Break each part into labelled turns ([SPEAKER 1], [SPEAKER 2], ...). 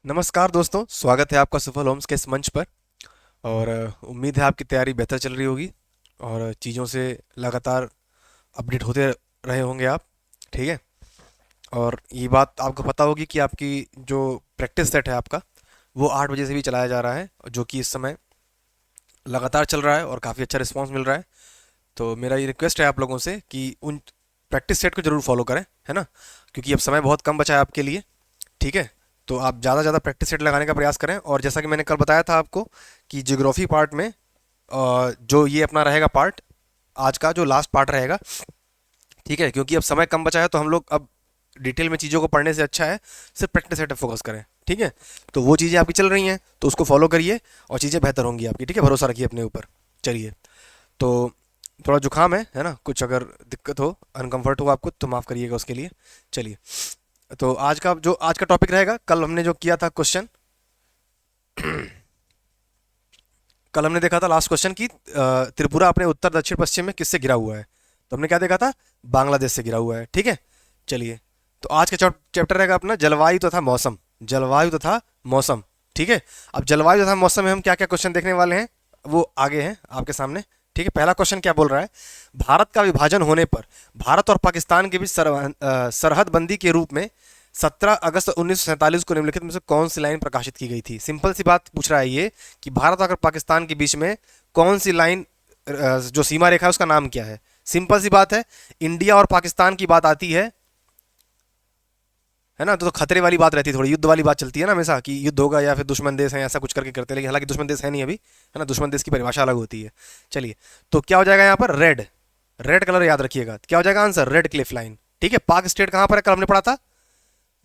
[SPEAKER 1] नमस्कार दोस्तों, स्वागत है आपका सफल होम्स के इस मंच पर। और उम्मीद है आपकी तैयारी बेहतर चल रही होगी और चीज़ों से लगातार अपडेट होते रहे होंगे आप। ठीक है। और ये बात आपको पता होगी कि आपकी जो प्रैक्टिस सेट है आपका, वो 8 बजे से भी चलाया जा रहा है, जो कि इस समय लगातार चल रहा है और काफ़ी अच्छा रिस्पांस मिल रहा है। तो मेरा ये रिक्वेस्ट है आप लोगों से कि उन प्रैक्टिस सेट को ज़रूर फॉलो करें, है ना, क्योंकि अब समय बहुत कम बचा है आपके लिए। ठीक है। तो आप ज़्यादा से ज़्यादा प्रैक्टिस सेट लगाने का प्रयास करें। और जैसा कि मैंने कल बताया था आपको कि ज्योग्राफी पार्ट में जो ये अपना रहेगा पार्ट, आज का जो लास्ट पार्ट रहेगा। ठीक है, क्योंकि अब समय कम बचा है तो हम लोग अब डिटेल में चीज़ों को पढ़ने से अच्छा है सिर्फ प्रैक्टिस सेट पे फोकस करें। ठीक है। तो वो चीज़ें आपकी चल रही हैं तो उसको फॉलो करिए और चीज़ें बेहतर होंगी आपकी। ठीक है, भरोसा रखिए अपने ऊपर। चलिए। तो थोड़ा जुकाम है ना, कुछ अगर दिक्कत हो, अनकंफर्ट हो आपको तो माफ़ करिएगा उसके लिए। चलिए। तो आज का टॉपिक रहेगा, कल हमने जो किया था क्वेश्चन, कल हमने देखा था लास्ट क्वेश्चन की त्रिपुरा अपने उत्तर दक्षिण पश्चिम में किससे घिरा हुआ है। तो हमने क्या देखा था, बांग्लादेश से घिरा हुआ है। ठीक है। चलिए। तो आज का चैप्टर रहेगा अपना जलवायु तथा मौसम। जलवायु तथा मौसम। ठीक है। अब जलवायु तथा मौसम में हम क्या क्या क्वेश्चन देखने वाले हैं वो आगे हैं आपके सामने। ठीक है। पहला क्वेश्चन क्या बोल रहा है, भारत का विभाजन होने पर भारत और पाकिस्तान के बीच सरहद बंदी के रूप में 17 अगस्त 1947 को निम्नलिखित में से कौन सी लाइन प्रकाशित की गई थी। सिंपल सी बात पूछ रहा है ये कि भारत और पाकिस्तान के बीच में कौन सी लाइन, जो सीमा रेखा है उसका नाम क्या है। सिंपल सी बात है, इंडिया और पाकिस्तान की बात आती है ना, तो खतरे वाली बात रहती है, थोड़ी युद्ध वाली बात चलती है ना हमेशा कि युद्ध होगा या फिर दुश्मन देश है, ऐसा कुछ करके करते हैं, लेकिन हालांकि दुश्मन देश है नहीं अभी, है ना, दुश्मन देश की परिभाषा अलग होती है। चलिए। तो क्या हो जाएगा यहाँ पर, रेड। रेड कलर याद रखिएगा, क्या हो जाएगा आंसर, रेड क्लिफ लाइन। ठीक है। पाक स्टेट कहाँ पर है, कल हमने पढ़ा था,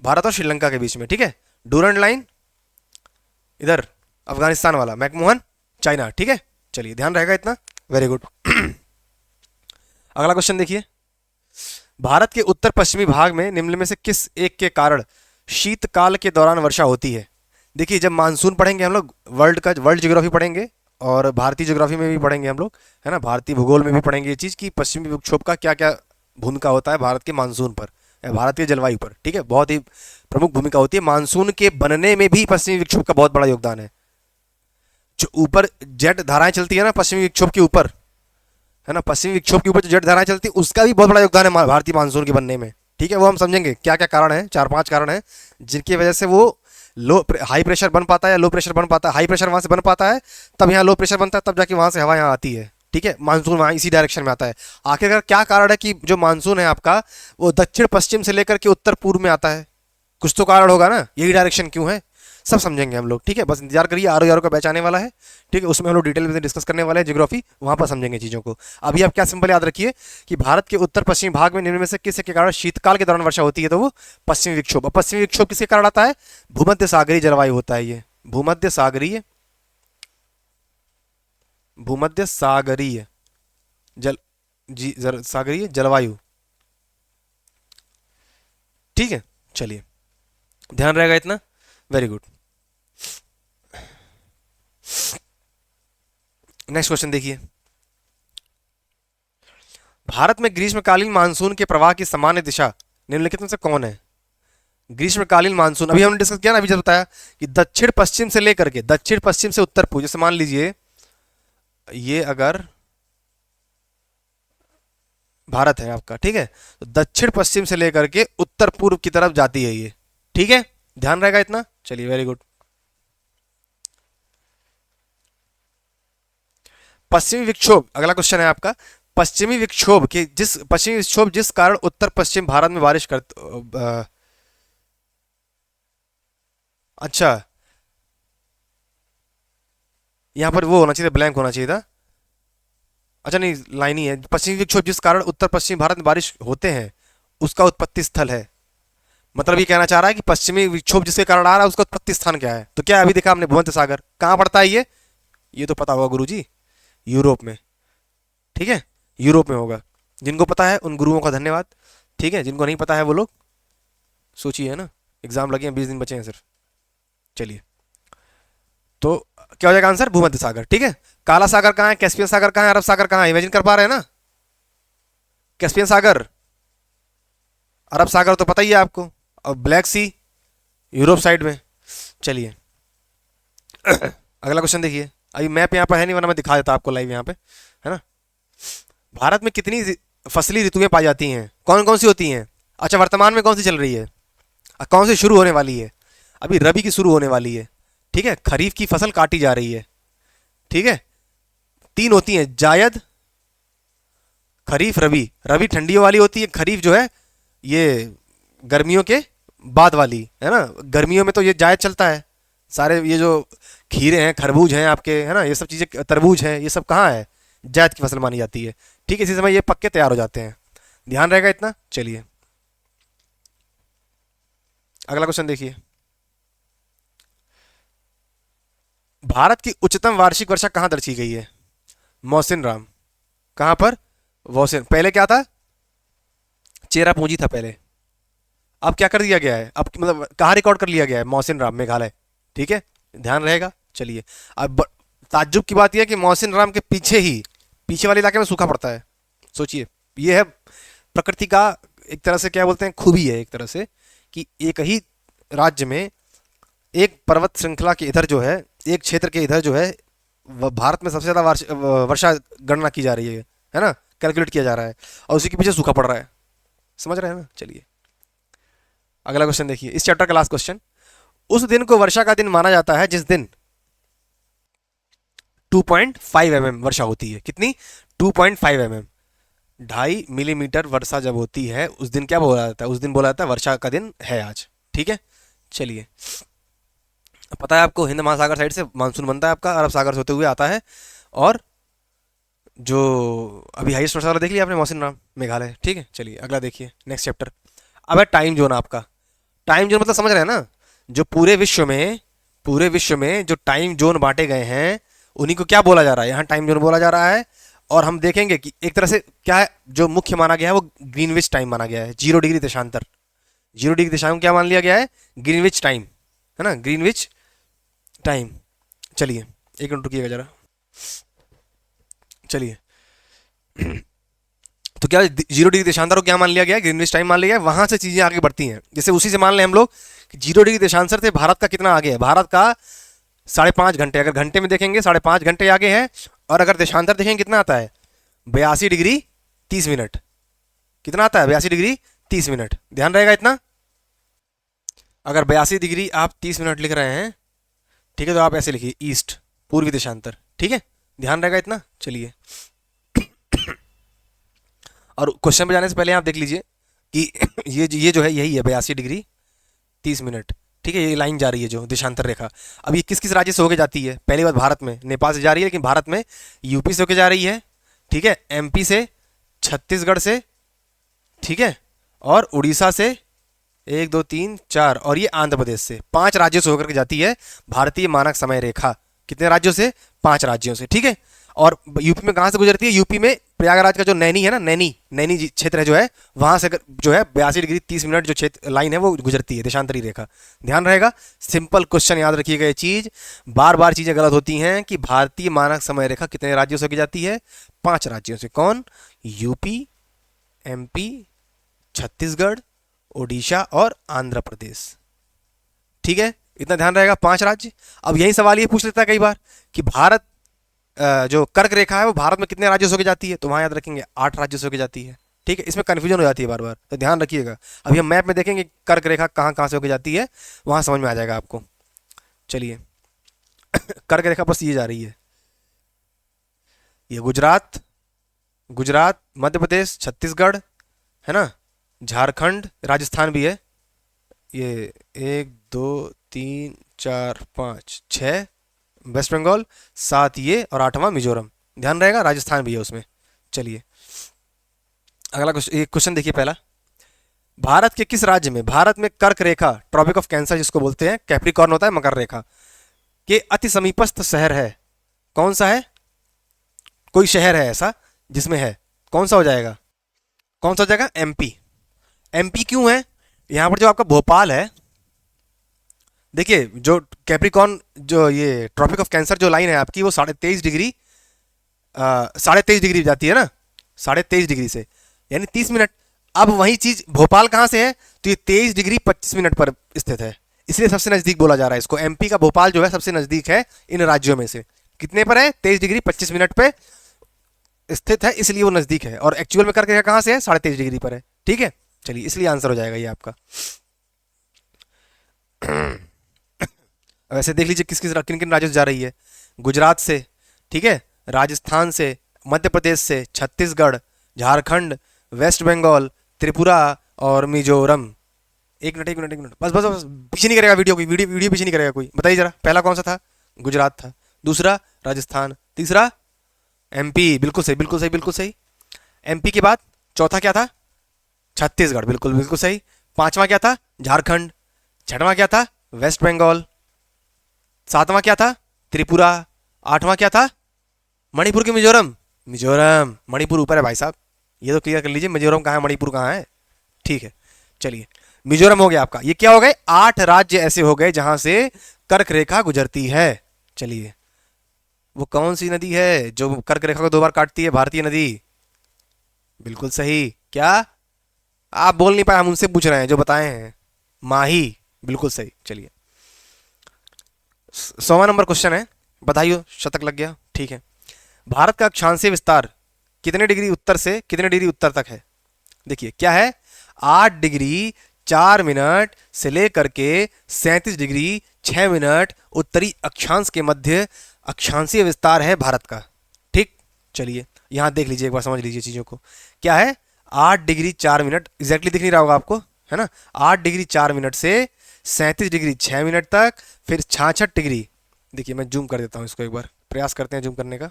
[SPEAKER 1] भारत और श्रीलंका के बीच में। ठीक है। डूरंड लाइन इधर अफगानिस्तान वाला, मैकमोहन चाइना। ठीक है। चलिए, ध्यान रहेगा इतना। Very good. अगला क्वेश्चन देखिए, भारत के उत्तर पश्चिमी भाग में निम्न में से किस एक के कारण शीतकाल के दौरान वर्षा होती है। देखिए, जब मानसून पढ़ेंगे हम लोग, वर्ल्ड ज्योग्राफी पढ़ेंगे और भारतीय ज्योग्राफी में भी पढ़ेंगे हम लोग, है ना, भारतीय भूगोल में भी पढ़ेंगे ये चीज़ कि पश्चिमी विक्षोभ का क्या क्या भूमिका होता है भारत के मानसून पर या भारत के जलवायु पर। ठीक है, बहुत ही प्रमुख भूमिका होती है। मानसून के बनने में भी पश्चिमी विक्षोभ का बहुत बड़ा योगदान है। जो ऊपर जेट धाराएं चलती है ना पश्चिमी विक्षोभ के ऊपर, है ना, पश्चिमी विक्षोभ के ऊपर जो जेट धाराएं चलती है उसका भी बहुत बड़ा योगदान है भारतीय मानसून के बनने में। ठीक है, वो हम समझेंगे क्या क्या कारण है, 4-5 कारण है जिनकी वजह से वो हाई प्रेशर बन पाता है या लो प्रेशर बन पाता है। हाई प्रेशर वहां से बन पाता है, तब यहाँ लो प्रेशर बनता है, तब जाके वहां से हवा यहाँ आती है। ठीक है, मानसून वहाँ इसी डायरेक्शन में आता है। आखिरकार क्या कारण है कि जो मानसून है आपका वो दक्षिण पश्चिम से लेकर के उत्तर पूर्व में आता है। कुछ तो कारण होगा ना, यही डायरेक्शन क्यों है, सब समझेंगे हम लोग। ठीक है, बस इंतजार करिए, आर यारो का बैच आने वाला है। ठीक है, उसमें हम लोग डिटेल में डिस्कस करने वाले हैं ज्योग्राफी, वहां पर समझेंगे चीज़ों को। अभी आप क्या सिंपल याद रखिए कि भारत के उत्तर पश्चिमी भाग में निम्न में से किस के कारण शीतकाल के दौरान वर्षा होती है, तो वो पश्चिमी विक्षोभ। पश्चिमी विक्षोभ किसके कारण आता है, भूमध्य सागरीय जलवायु होता है ये, भूमध्य सागरीय, भूमध्य सागरीय जल जी सागरीय जलवायु। ठीक है। चलिए, ध्यान रहेगा इतना। Very good. नेक्स्ट क्वेश्चन देखिए, भारत में ग्रीष्मकालीन मानसून के प्रवाह की सामान्य दिशा निम्नलिखित में से कौन है। ग्रीष्मकालीन मानसून अभी हमने डिस्कस किया ना, अभी जब बताया कि दक्षिण पश्चिम से लेकर के दक्षिण पश्चिम से उत्तर पूर्व, जैसे मान लीजिए ये अगर भारत है आपका, ठीक है, तो दक्षिण पश्चिम से लेकर के उत्तर पूर्व की तरफ जाती है ये। ठीक है, ध्यान रहेगा इतना। चलिए, वेरी गुड। पश्चिमी विक्षोभ अगला क्वेश्चन है आपका, पश्चिमी विक्षोभ जिस कारण उत्तर पश्चिम भारत में बारिश कर, अच्छा, यहां पर वो होना चाहिए, ब्लैंक होना चाहिए था। अच्छा नहीं, लाइन ही है, पश्चिमी विक्षोभ जिस कारण उत्तर पश्चिम भारत में बारिश होते हैं उसका उत्पत्ति स्थल है। मतलब ये कहना चाह रहा है कि पश्चिमी विक्षोभ जिसके कारण आ रहा है उसका उत्पत्ति स्थान क्या है। तो क्या अभी देखा हमने, भूमध्य सागर कहाँ पड़ता है ये तो पता होगा गुरुजी, यूरोप में। ठीक है, यूरोप में होगा। जिनको पता है उन गुरुओं का धन्यवाद। ठीक है, जिनको नहीं पता है वो लोग सोचिए, है ना, एग्जाम लगे हैं, 20 दिन बचे हैं सिर्फ। चलिए। तो क्या हो जाएगा आंसर, भूमध्य सागर। ठीक है, काला सागर कहाँ है, कैस्पियन सागर कहाँ है, अरब सागर कहाँ है, इमेजिन कर पा रहे हैं ना। कैस्पियन सागर, अरब सागर तो पता ही है आपको, और ब्लैक सी यूरोप साइड में, चलिए अगला क्वेश्चन देखिए। अभी मैप यहाँ पर है नहीं, वरना मैं दिखा देता आपको लाइव यहाँ पे, है ना। भारत में कितनी फसली ऋतुएं पाई जाती हैं, कौन कौन सी होती हैं? अच्छा, वर्तमान में कौन सी चल रही है, कौन सी शुरू होने वाली है? अभी रबी की शुरू होने वाली है, ठीक है। खरीफ की फसल काटी जा रही है, ठीक है। तीन होती हैं, जायद, खरीफ, रबी। रबी ठंडियों वाली होती है, खरीफ जो है ये गर्मियों के बाद वाली, है ना। गर्मियों में तो ये जायद चलता है, सारे ये जो खीरे हैं, खरबूज हैं आपके, है ना, ये सब चीज़ें, तरबूज है, ये सब कहाँ है, जायद की फसल मानी जाती है, ठीक है। इसी समय ये पक्के तैयार हो जाते हैं, ध्यान रहेगा इतना। चलिए अगला क्वेश्चन देखिए। भारत की उच्चतम वार्षिक वर्षा कहाँ दर्ज की गई है? मोहसिन राम। कहाँ पर? वोसिन। पहले क्या था? चेरापूंजी था पहले, अब क्या कर दिया गया है, अब मतलब कहाँ रिकॉर्ड कर लिया गया है? मोहसिन राम, मेघालय, ठीक है, ध्यान रहेगा। चलिए अब ताज्जुब की बात यह है कि मोहसिन राम के पीछे ही, पीछे वाले इलाके में सूखा पड़ता है। सोचिए, ये है प्रकृति का एक तरह से क्या बोलते हैं, खूबी है एक तरह से, कि एक ही राज्य में एक पर्वत श्रृंखला के इधर जो है, एक क्षेत्र के इधर जो है, भारत में सबसे ज़्यादा वर्षा गणना की जा रही है ना, कैलकुलेट किया जा रहा है, और उसी के पीछे सूखा पड़ रहा है। समझ रहे हैं ना। चलिए अगला क्वेश्चन देखिए, इस चैप्टर का लास्ट क्वेश्चन। उस दिन को वर्षा का दिन माना जाता है जिस दिन 2.5 mm वर्षा होती है। कितनी? 2.5 mm, 2.5 मिलीमीटर वर्षा जब होती है, उस दिन क्या बोला जाता है? उस दिन बोला जाता है वर्षा का दिन है आज, ठीक है। चलिए, पता है आपको हिंद महासागर साइड से मानसून बनता है आपका, अरब सागर से होते हुए आता है, और जो अभी हाईएस्ट वर्षा वाला देख लिया आपने, मौसिन राम, मेघालय, ठीक है। चलिए अगला देखिए, नेक्स्ट चैप्टर। अब है टाइम जोन आपका। टाइम जोन मतलब समझ रहे हैं ना, जो पूरे विश्व में जो टाइम जोन बांटे गए हैं, उन्हीं को क्या बोला जा रहा है? यहाँ टाइम जोन बोला जा रहा है। और हम देखेंगे कि एक तरह से क्या है, जो मुख्य माना गया है वो ग्रीनविच टाइम माना गया है, 0 डिग्री देशांतर। 0 डिग्री देशांतर क्या मान लिया गया है? ग्रीनविच टाइम, है ना, ग्रीनविच टाइम। चलिए एक मिनट रुकिएगा जरा। चलिए तो क्या 0 डिग्री देशांतर को क्या मान लिया गया है? ग्रीनविच टाइम मान लिया गया है। वहां से चीजें आगे बढ़ती हैं, जैसे उसी से मान लें हम लोग कि 0 डिग्री देशांतर से भारत का कितना आगे है? भारत का 5.5 घंटे, अगर घंटे में देखेंगे 5.5 घंटे आगे है, और अगर देशांतर देखेंगे कितना आता है? 82 डिग्री 30 मिनट। कितना आता है? 82 डिग्री 30 मिनट, ध्यान रहेगा इतना। अगर 82 डिग्री आप 30 मिनट लिख रहे हैं, ठीक है, तो आप ऐसे लिखिए ईस्ट, पूर्वी देशांतर, ठीक है, ध्यान रहेगा इतना। चलिए और क्वेश्चन पे जाने से पहले आप देख लीजिए कि ये जो है यही है 82 डिग्री 30 मिनट, ठीक है। ये लाइन जा रही है जो देशांतर रेखा, अब ये किस किस राज्य से होके जाती है? पहली बात, भारत में नेपाल से जा रही है, लेकिन भारत में यूपी से होके जा रही है, ठीक है, एमपी से, छत्तीसगढ़ से, ठीक है, और उड़ीसा से, 1 2 3 4, और ये आंध्र प्रदेश से, 5 राज्यों से होकर के जाती है भारतीय मानक समय रेखा। कितने राज्यों से? 5 राज्यों से, ठीक है। और यूपी में कहाँ से गुजरती है? यूपी में प्रयागराज का जो नैनी है ना, नैनी क्षेत्र है जो है, वहां से जो है 82 डिग्री 30 मिनट जो क्षेत्र लाइन है वो गुजरती है, देशांतरी रेखा, ध्यान रहेगा। सिंपल क्वेश्चन, याद रखिएगा ये चीज, बार बार चीजें गलत होती हैं कि भारतीय मानक समय रेखा कितने राज्यों से होकर जाती है? 5 राज्यों से। कौन? यूपी, एमपी, छत्तीसगढ़, ओडिशा और आंध्र प्रदेश, ठीक है, इतना ध्यान रहेगा, 5 राज्य। अब यही सवाल ये पूछ लेता है कई बार कि भारत जो कर्क रेखा है वो भारत में कितने राज्यों से होकर जाती है? तो वहां याद रखेंगे 8 राज्यों से होकर जाती है, ठीक है। इसमें कंफ्यूजन हो जाती है बार बार, तो ध्यान रखिएगा। अभी हम मैप में देखेंगे कर्क रेखा कहाँ कहाँ से होकर जाती है, वहां समझ में आ जाएगा आपको। चलिए कर्क रेखा बस ये जा रही है, ये गुजरात, मध्य प्रदेश, छत्तीसगढ़, है ना, झारखंड, राजस्थान भी है, ये 1 2 3 4 5 6, वेस्ट बंगाल 7, ये, और 8वां मिजोरम, ध्यान रहेगा, राजस्थान भी है उसमें। चलिए अगला क्वेश्चन देखिए पहला। भारत के किस राज्य में, भारत में कर्क रेखा, ट्रॉपिक ऑफ कैंसर जिसको बोलते हैं, कैप्रिकॉर्न होता है, मकर रेखा के अति समीपस्थ शहर है? कौन सा है? कोई शहर है ऐसा जिसमें है, कौन सा हो जाएगा? कौन सा हो जाएगा? एमपी। एमपी क्यों है? यहां पर जो आपका भोपाल है, देखिए जो कैप्रिकॉर्न, जो ये ट्रॉपिक ऑफ कैंसर जो लाइन है आपकी, वो 23.5 डिग्री जाती है ना, 23.5 डिग्री से, यानी 30 मिनट। अब वही चीज भोपाल कहाँ से है? तो ये 23 डिग्री 25 मिनट पर स्थित है, इसलिए सबसे नजदीक बोला जा रहा है इसको। एमपी का भोपाल जो है सबसे नजदीक है इन राज्यों में से। कितने पर है? 23 डिग्री 25 मिनट पे स्थित है, इसलिए वो नजदीक है। और एक्चुअल में करके कहां से है? 23.5 डिग्री पर है। ठीक है, चलिए इसलिए आंसर हो जाएगा ये आपका। वैसे देख लीजिए किन किन राज्यों से जा रही है। गुजरात से, ठीक है, राजस्थान से, मध्य प्रदेश से, छत्तीसगढ़, झारखंड, वेस्ट बंगाल, त्रिपुरा और मिजोरम। एक मिनट एक मिनट एक मिनट, बस बस बस, पीछे नहीं करेगा वीडियो, कोई वीडियो पीछे नहीं करेगा कोई। बताइए जरा, पहला कौन सा था? गुजरात था। दूसरा राजस्थान। तीसरा एमपी। बिल्कुल सही बिल्कुल सही बिल्कुल सही। एमपी के बाद चौथा क्या था? छत्तीसगढ़। बिल्कुल बिल्कुल सही। पांचवा क्या था? झारखंड। छठवां क्या था? वेस्ट बंगाल। सातवां क्या था? त्रिपुरा। आठवां क्या था? मणिपुर की मिजोरम। मिजोरम, मणिपुर ऊपर है भाई साहब, ये तो क्लियर कर लीजिए। मिजोरम कहाँ है, मणिपुर कहाँ है? ठीक है, चलिए मिजोरम हो गया आपका। ये क्या हो गए? 8 राज्य ऐसे हो गए जहां से कर्क रेखा गुजरती है। चलिए, वो कौन सी नदी है जो कर्क रेखा को 2 बार काटती है? भारतीय नदी। बिल्कुल सही। क्या आप बोल नहीं पाए? हम उनसे पूछ रहे हैं जो बताए हैं। माही। बिल्कुल सही। चलिए, 100वां नंबर क्वेश्चन है, बधाई, शतक लग गया। ठीक है, भारत का अक्षांशीय विस्तार कितने डिग्री उत्तर से कितने डिग्री उत्तर तक है? देखिए क्या है, 8 डिग्री 4 मिनट से लेकर के 37 डिग्री 6 मिनट उत्तरी अक्षांश के मध्य अक्षांशीय विस्तार है भारत का। ठीक, चलिए यहां देख लीजिए, एक बार समझ लीजिए चीजों को। क्या है? 8 डिग्री 4 मिनट, एग्जैक्टली दिख नहीं रहा होगा आपको, है ना? 8 डिग्री 4 मिनट से 37 डिग्री 6 मिनट तक, फिर 66 डिग्री। देखिए मैं जूम कर देता हूं इसको, एक बार प्रयास करते हैं जूम करने का।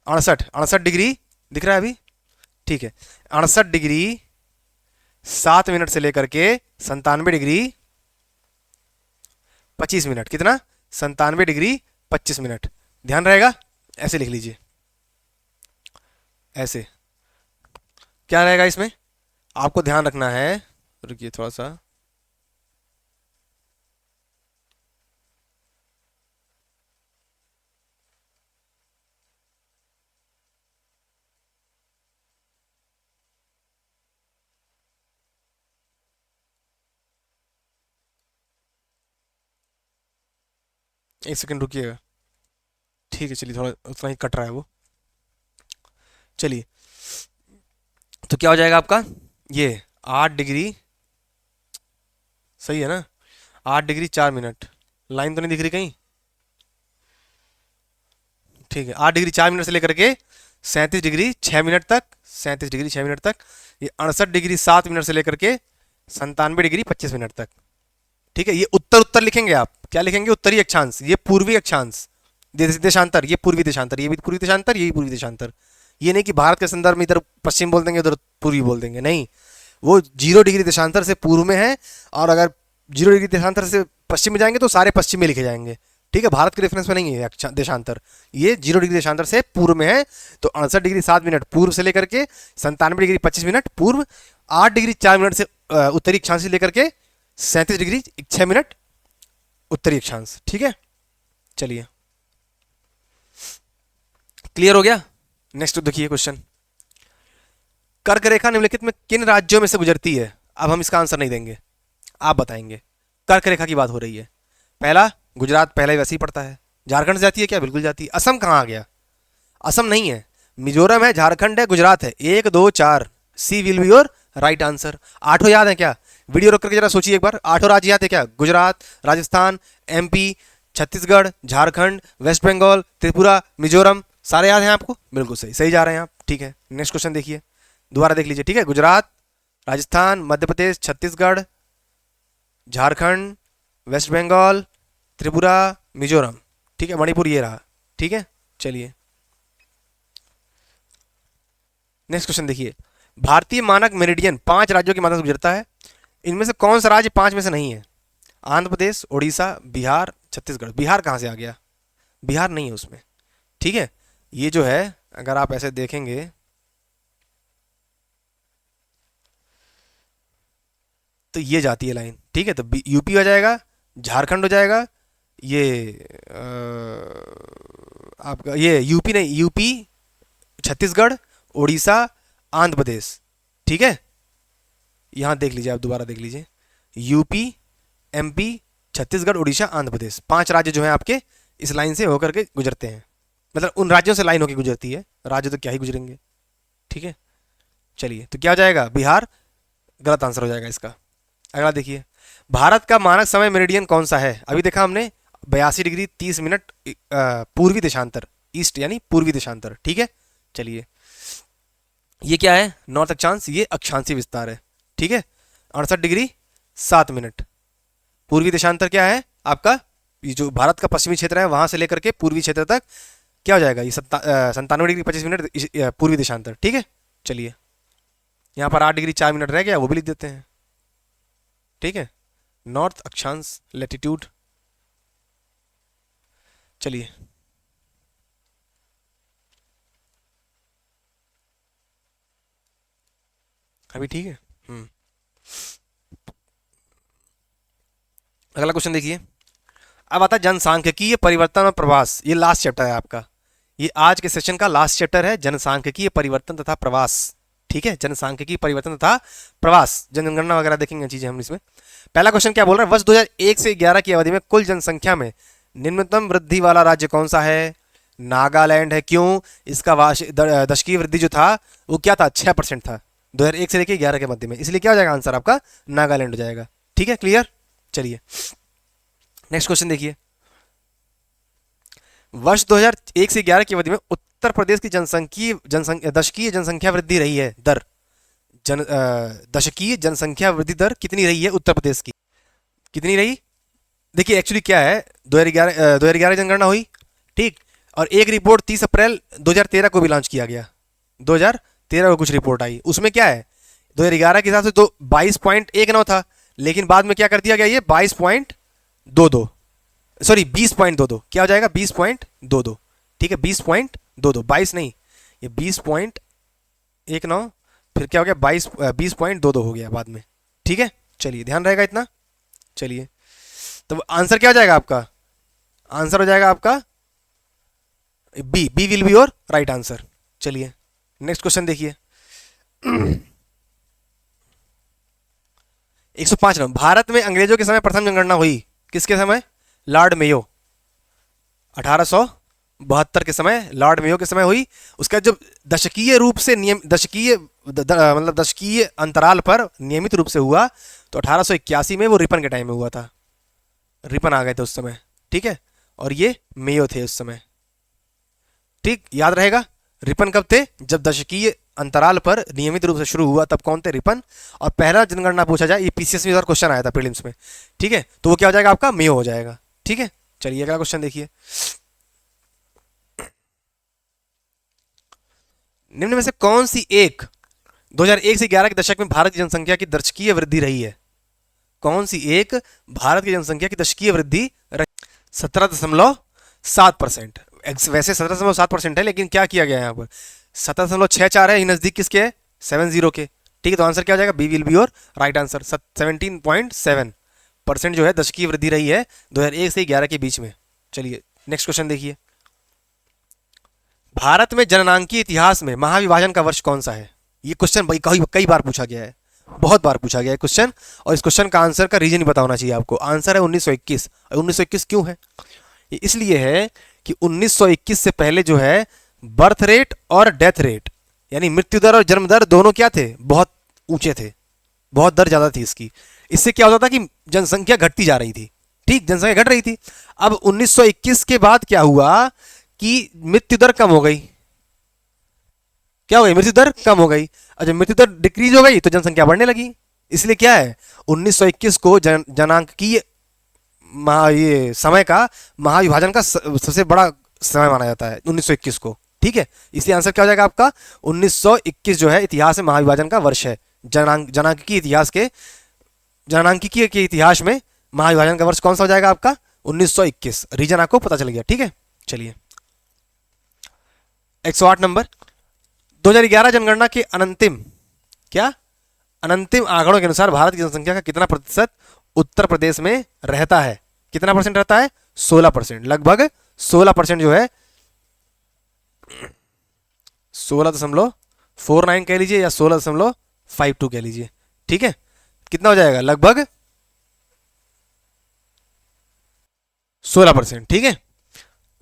[SPEAKER 1] 68 डिग्री दिख रहा है अभी? ठीक है, 68 डिग्री 7 मिनट से लेकर के 97 डिग्री 25 मिनट। कितना? 97 डिग्री 25 मिनट। ध्यान रहेगा, ऐसे लिख लीजिए, ऐसे। क्या रहेगा इसमें? आपको ध्यान रखना है, रुकिए थोड़ा सा। एक सेकंड रुकिएगा। ठीक है, चलिए थोड़ा उतना ही कट रहा है वो। चलिए, तो क्या हो जाएगा आपका? ये 8 डिग्री, सही है ना? 8 डिग्री 4 मिनट। लाइन तो नहीं दिख रही कहीं? ठीक है, 8 डिग्री 4 मिनट से लेकर के 37 डिग्री 6 मिनट तक, 37 डिग्री 6 मिनट तक। ये 68 डिग्री 7 मिनट से लेकर के 97 डिग्री 25 मिनट तक। ठीक है, ये उत्तर उत्तर लिखेंगे आप। क्या लिखेंगे? उत्तरी अक्षांश, ये पूर्वी अक्षांश। देशांतर, ये पूर्वी देशांतर, ये भी पूर्वी देशांतर, ये भी पूर्वी देशांतर। ये नहीं कि भारत के संदर्भ में इधर पश्चिम बोल देंगे उधर पूर्वी बोल देंगे, नहीं। वो 0 डिग्री देशांतर से पूर्व में है, और अगर 0 डिग्री देशांतर से पश्चिम में जाएंगे तो सारे पश्चिम में लिखे जाएंगे। ठीक है, भारत के रेफरेंस में नहीं है देशांतर, ये 0 डिग्री देशांतर से पूर्व में है। तो 68 डिग्री 7 मिनट पूर्व से लेकर के 97 डिग्री 25 मिनट पूर्व, 8 डिग्री 4 मिनट से उत्तरी अक्षांश से लेकर के 37 डिग्री 6 मिनट उत्तरी अक्षांश। ठीक है, चलिए क्लियर हो गया। नेक्स्ट देखिए क्वेश्चन, कर्क रेखा निम्नलिखित में किन राज्यों में से गुजरती है? अब हम इसका आंसर नहीं देंगे, आप बताएंगे। कर्क रेखा की बात हो रही है। पहला, गुजरात पहले वैसे ही पड़ता है। झारखंड से जाती है क्या? बिल्कुल जाती है। असम कहाँ आ गया? असम नहीं है, मिजोरम है, झारखंड है, गुजरात है। 1 2 4, C will be your right answer. 8 याद है क्या? वीडियो रोक करके जरा सोचिए एक बार। 8 राज्य याद है क्या? गुजरात, राजस्थान, एमपी, छत्तीसगढ़, झारखंड, वेस्ट बंगाल, त्रिपुरा, मिजोरम, सारे याद हैं आपको? बिल्कुल सही, सही जा रहे हैं आप। ठीक है, नेक्स्ट क्वेश्चन देखिए, दोबारा देख लीजिए। ठीक है, गुजरात, राजस्थान, मध्य प्रदेश, छत्तीसगढ़, झारखंड, वेस्ट बंगाल, त्रिपुरा, मिजोरम। ठीक है, मणिपुर ये रहा। ठीक है, चलिए नेक्स्ट क्वेश्चन देखिए, भारतीय मानक मेरिडियन 5 राज्यों के माध्यम से गुजरता है। इनमें से कौन सा राज्य 5 में से नहीं है? आंध्र प्रदेश, उड़ीसा, बिहार, छत्तीसगढ़। बिहार कहाँ से आ गया? बिहार नहीं है उसमें। ठीक है, ये जो है अगर आप ऐसे देखेंगे तो ये जाती है लाइन। ठीक है, तो यूपी हो जाएगा, झारखंड हो जाएगा, ये आपका ये यूपी नहीं, यूपी, छत्तीसगढ़, उड़ीसा, आंध्र प्रदेश। ठीक है, यहाँ देख लीजिए, आप दोबारा देख लीजिए, यूपी, एमपी, छत्तीसगढ़, उड़ीसा, आंध्र प्रदेश, 5 राज्य जो हैं आपके इस लाइन से होकर के गुजरते हैं। मतलब उन राज्यों से लाइन होकर गुजरती है, राज्य तो क्या ही गुजरेंगे। ठीक है, चलिए, तो क्या हो जाएगा, बिहार गलत आंसर हो जाएगा इसका। अगला देखिए, भारत का मानक समय मेरिडियन कौन सा है? अभी देखा हमने 82 डिग्री 30 मिनट पूर्वी देशांतर, ईस्ट यानी पूर्वी देशांतर। ठीक है, चलिए, ये क्या है, नॉर्थ अक्षांश, ये अक्षांशीय विस्तार है। ठीक है, 68 डिग्री 7 मिनट पूर्वी देशांतर क्या है आपका, ये जो भारत का पश्चिमी क्षेत्र है वहां से लेकर के पूर्वी क्षेत्र तक क्या हो जाएगा, ये 97 डिग्री 25 मिनट पूर्वी देशांतर। ठीक है, चलिए, यहाँ पर 8 डिग्री 4 मिनट रह गया, वो भी लिख देते हैं। ठीक है, नॉर्थ अक्षांश लेटिट्यूड। चलिए, अभी ठीक है। अगला क्वेश्चन देखिए, अब आता है जनसांख्यिकीय परिवर्तन और प्रवास। ये लास्ट चैप्टर है आपका, ये आज के सेशन का लास्ट चैप्टर है, जनसांख्यिकीय परिवर्तन तथा प्रवास। ठीक है, जनसांख्यिकीय परिवर्तन तथा प्रवास, जनगणना वगैरह देखेंगे चीजें हम इसमें। पहला क्वेश्चन क्या बोल रहा है, वर्ष 2001 से 11 की अवधि में कुल जनसंख्या में निम्नतम वृद्धि वाला राज्य कौन सा है? नागालैंड है। क्यों? इसका दशकीय वृद्धि जो था वो क्या था, 6% था 2001 से लेकर 11 के मध्य में, इसलिए क्या हो जाएगा आंसर आपका, नागालैंड हो जाएगा। ठीक है, क्लियर। चलिए, नेक्स्ट क्वेश्चन देखिए, वर्ष 2001 से 11 की अवधि में उत्तर प्रदेश की दशकीय जनसंख्या वृद्धि रही है दर, दशकीय जनसंख्या वृद्धि दर कितनी रही है उत्तर प्रदेश की, कितनी रही? देखिए एक्चुअली क्या है, 2011 जनगणना हुई, ठीक, और एक रिपोर्ट 30 अप्रैल 2013 को भी लॉन्च किया गया, 2013 को कुछ रिपोर्ट आई, उसमें क्या है 2011 के हिसाब से तो 22.19 था, लेकिन बाद में क्या कर दिया गया, ये 22.22, सॉरी 20.22, क्या हो जाएगा 20.22। ठीक है, 20.22, 22 नहीं, ये 20.19, फिर क्या हो गया 20.22 हो गया बाद में। ठीक है, चलिए ध्यान रहेगा इतना। चलिए, तो आंसर क्या हो जाएगा आपका, आंसर हो जाएगा आपका B will be your right answer. चलिए, नेक्स्ट क्वेश्चन देखिए, 105 नंबर, भारत में अंग्रेजों के समय प्रथम जनगणना हुई, किसके समय? लॉर्ड मेयो, 1872 के समय, लॉर्ड मेयो के समय हुई। उसका जब दशकीय रूप से नियम मतलब दशकीय अंतराल पर नियमित रूप से हुआ तो 1881 में वो रिपन के टाइम में हुआ था, रिपन आ गए थे उस समय। ठीक है, और ये मेयो थे उस समय। ठीक, याद रहेगा, रिपन कब थे, जब दशकीय अंतराल पर नियमित रूप से शुरू हुआ तब कौन थे, रिपन। और पहला जनगणना पूछा जाए, ये पीसीएस में क्वेश्चन आया था प्रीलिम्स में, ठीक है, तो वो क्या हो जाएगा आपका, मेयो हो जाएगा। ठीक है, चलिए अगला क्वेश्चन देखिए, निम्न में से कौन सी एक 2001 से 11 के दशक में भारत की जनसंख्या की दशकीय वृद्धि रही है? कौन सी एक भारत की जनसंख्या की दशकीय वृद्धि 17.7%। वैसे 17.7% है, लेकिन क्या किया गया है यहाँ पर 17.64 है, ये नजदीक किसके है, 70 के। ठीक है, तो आंसर क्या हो जाएगा, B will be your right answer. 17.7% जो है दशकीय वृद्धि रही है 2001 से 11 के बीच में। चलिए नेक्स्ट क्वेश्चन देखिए, भारत में जननांकीय इतिहास में महाविभाजन का वर्ष कौन सा है? ये क्वेश्चन कई बार पूछा गया है, बहुत बार पूछा गया है क्वेश्चन, और इस क्वेश्चन का आंसर का रीजन ही पता होना चाहिए आपको। आंसर है 1921। 1921 क्यों है? ये इसलिए है कि 1921 से पहले जो है बर्थ रेट और डेथ रेट यानी मृत्यु दर और जन्म दर दोनों क्या थे, बहुत ऊंचे थे, बहुत दर ज्यादा थी इसकी। इससे क्या होता था कि जनसंख्या घटती जा रही थी, ठीक, जनसंख्या घट रही थी। अब 1921 के बाद क्या हुआ कि मृत्यु दर कम हो गई, क्या हो गई, मृत्यु दर कम हो गई, और जब मृत्यु दर डिक्रीज हो गई तो जनसंख्या बढ़ने लगी। इसलिए क्या है 1921 को जनांकीय ये समय का महाविभाजन का सबसे बड़ा समय माना जाता है 1921 को। ठीक है, इसलिए आंसर क्या हो जाएगा आपका 1921 जो है इतिहास में महाविभाजन का वर्ष है। जनांकीय के इतिहास में महाविभाजन का वर्ष कौन सा हो जाएगा आपका 1921। रीजन आपको पता चल गया। ठीक है, चलिए 108 नंबर, 2011 जनगणना के अनंतिम आंकड़ों के अनुसार भारत की जनसंख्या का कितना प्रतिशत उत्तर प्रदेश में रहता है? कितना परसेंट रहता है? 16%, लगभग 16% जो है 16.49 कह लीजिए या 16.52 कह लीजिए। ठीक है, कितना हो जाएगा, लगभग 16%। ठीक है,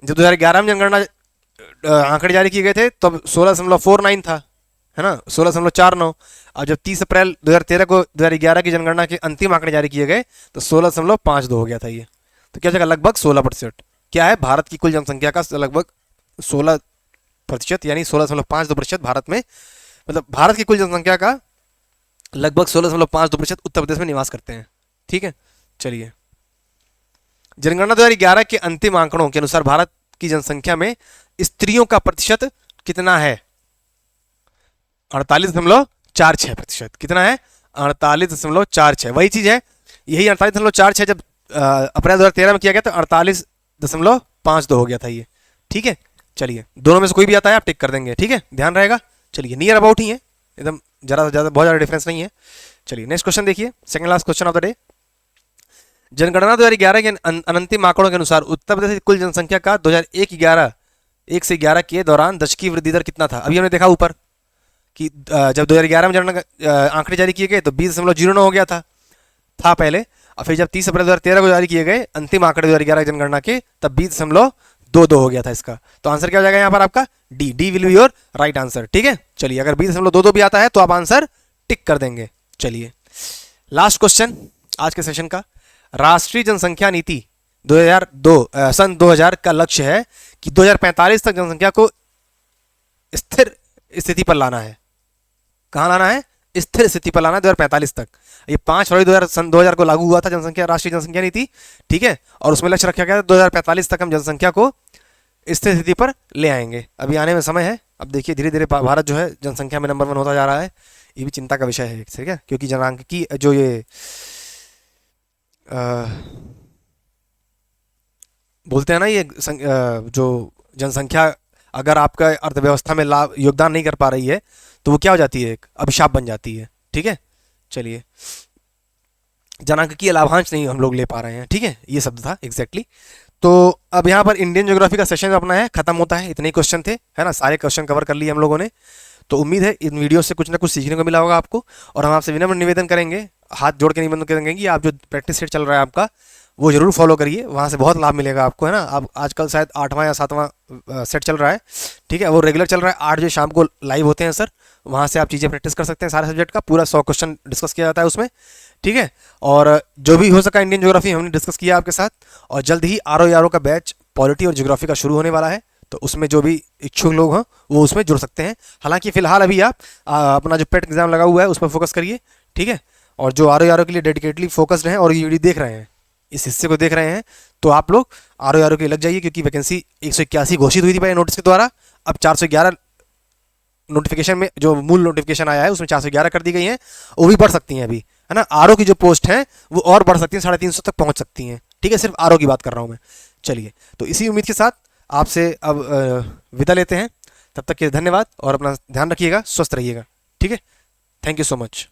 [SPEAKER 1] जब 2011 में जनगणना आंकड़े जारी किए गए थे तब 16.49 था, है ना, 16.49। और जब 30 अप्रैल 2013 को 2011 की जनगणना के अंतिम आंकड़े जारी किए गए तो 16.52 हो गया था ये। तो क्या जगह लगभग 16%। क्या है, भारत की कुल जनसंख्या का लगभग 16%, यानी 16.52% भारत में, मतलब भारत की कुल जनसंख्या का लगभग 16.52% उत्तर प्रदेश में निवास करते हैं। ठीक है, चलिए, जनगणना 2011 के अंतिम आंकड़ों के अनुसार भारत की जनसंख्या में स्त्रियों का प्रतिशत कितना है, 48.46%। कितना है, 48.46। वही चीज है, यही 48.46 जब अप्रैल 2013 में किया गया तो 48.52 हो गया था ये। ठीक है, चलिए, दोनों में से कोई भी आता है आप टिक कर देंगे। ठीक है, ध्यान रहेगा। चलिए, नियर अबाउट ही है एकदम, ज़्यादा से ज़्यादा बहुत ज़्यादा डिफरेंस नहीं है। चलिए नेक्स्ट क्वेश्चन देखिए, second last question of the day. जनगणना 2011 के अंतिम आंकड़ों के अनुसार उत्तर प्रदेश की कुल जनसंख्या का 1 से 11 के दौरान दशकीय वृद्धि दर कितना था। अभी हमने देखा ऊपर कि जब 2011 में जनगणना आंकड़े जारी किए गए तो 20.09 हो गया था पहले, और फिर जब 30 अप्रैल 2013 को जारी किए गए अंतिम आंकड़े 2011 जनगणना के तब 20.22 हो गया था इसका। तो आंसर क्या हो जाएगा यहाँ पर आपका, D will be your right answer. ठीक है, चलिए, अगर 20.22 भी आता है तो आप आंसर टिक कर देंगे। चलिए, लास्ट क्वेश्चन आज के सेशन का। राष्ट्रीय जनसंख्या नीति सन 2000 का लक्ष्य है कि 2045 तक जनसंख्या को स्थिर स्थिति पर लाना है। कहाँ लाना है, स्थिर स्थिति पर लाना है 2045 तक। ये 5 फरवरी सन 2000 को लागू हुआ था जनसंख्या राष्ट्रीय जनसंख्या नीति। ठीक है, और उसमें लक्ष्य रखा गया था 2045 तक हम जनसंख्या को स्थिर स्थिति पर ले आएंगे। अभी आने में समय है। अब देखिए धीरे धीरे भारत जो है जनसंख्या में नंबर 1 होता जा रहा है। ये भी चिंता का विषय है, ठीक है, क्योंकि जनांक जो ये बोलते हैं ना, ये जो जनसंख्या अगर आपका अर्थव्यवस्था में लाभ योगदान नहीं कर पा रही है तो वो क्या हो जाती है, एक अभिशाप बन जाती है। ठीक है, चलिए, जनांकीय लाभांश नहीं हम लोग ले पा रहे हैं। ठीक है, ये शब्द था एग्जैक्टली। तो अब यहाँ पर इंडियन ज्योग्राफी का सेशन अपना है खत्म होता है। इतने ही क्वेश्चन थे, है ना, सारे क्वेश्चन कवर कर लिए हम लोगों ने। तो उम्मीद है इन वीडियो से कुछ ना कुछ सीखने को मिला होगा आपको। और हम आपसे विनम्र निवेदन करेंगे, हाथ जोड़ के निवेदन करेंगे कि आप जो प्रैक्टिस सेट चल रहा है आपका वो जरूर फॉलो करिए, वहाँ से बहुत लाभ मिलेगा आपको, है ना। अब आजकल शायद 8वां या 7वां सेट चल रहा है। ठीक है, वो रेगुलर चल रहा है, 8 बजे शाम को लाइव होते हैं सर, वहाँ से आप चीज़ें प्रैक्टिस कर सकते हैं। सारे सब्जेक्ट का पूरा 100 क्वेश्चन डिस्कस किया जाता है उसमें। ठीक है, और जो भी हो सका इंडियन ज्योग्राफी हमने डिस्कस किया आपके साथ। और जल्द ही आर का बैच पॉलिटी और ज्योग्राफी का शुरू होने वाला है, तो उसमें जो भी इच्छुक लोग हों वो उसमें जुड़ सकते हैं। हालांकि फिलहाल अभी आप अपना जो पेट एग्जाम लगा हुआ है उस पर फोकस करिए। ठीक है, और जो आर के लिए डेडिकेटली फोकस्ड हैं और ये वीडियो देख रहे हैं, इस हिस्से को देख रहे हैं, तो आप लोग आर के लग जाइए, क्योंकि वैकेंसी 181 घोषित हुई थी पहले नोटिस के द्वारा। अब 411 नोटिफिकेशन में जो मूल नोटिफिकेशन आया है उसमें 411 कर दी गई हैं, वो भी बढ़ सकती हैं अभी, है ना। आर की जो पोस्ट हैं वो और बढ़ सकती हैं, 350 तक पहुंच सकती हैं। ठीक है, सिर्फ आर की बात कर रहा हूँ मैं। चलिए, तो इसी उम्मीद के साथ आपसे अब विदा लेते हैं। तब तक के धन्यवाद और अपना ध्यान रखिएगा, स्वस्थ रहिएगा। ठीक है, थैंक यू सो मच।